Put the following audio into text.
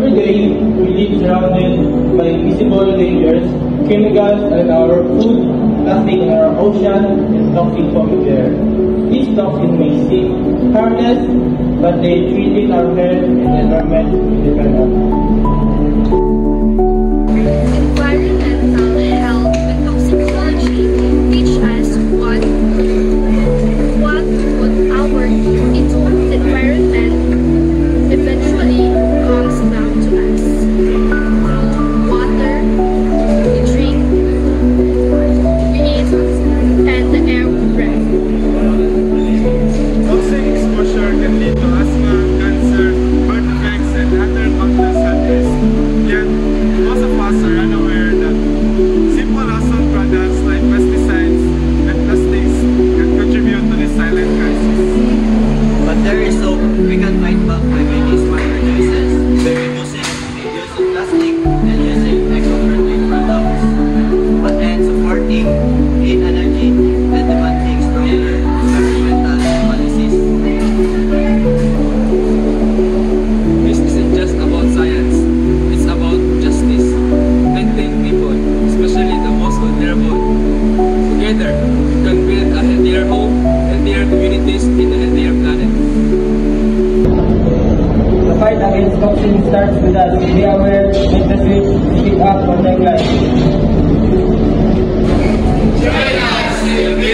Every day, we live surrounded by visible dangers, chemicals in our food, plastic in our ocean, and toxic foam air. These toxins may seem harmless, but they treat our health and environment we depend on. Environmental health and toxicology teach us what put our into the environment eventually comes back to us. Water, we drink, we eat, and the air we breathe. Toxic exposure can lead to asthma, cancer, heart defects, and other countless health risks. Yet, most of us are unaware that simple household products like pesticides and plastics can contribute to this silent crisis. But there is hope. We can fight back by making smarter choices, by reducing the use of plastic and using eco-friendly products, and supporting clean energy and demanding stronger environmental policies. This isn't just about science, it's about justice, protecting people, especially the most vulnerable. Together, we can build a healthier home, healthier communities, and a healthier planet. The fight against toxins starts with us. Be aware, make the switch, speak up, protect life. Join us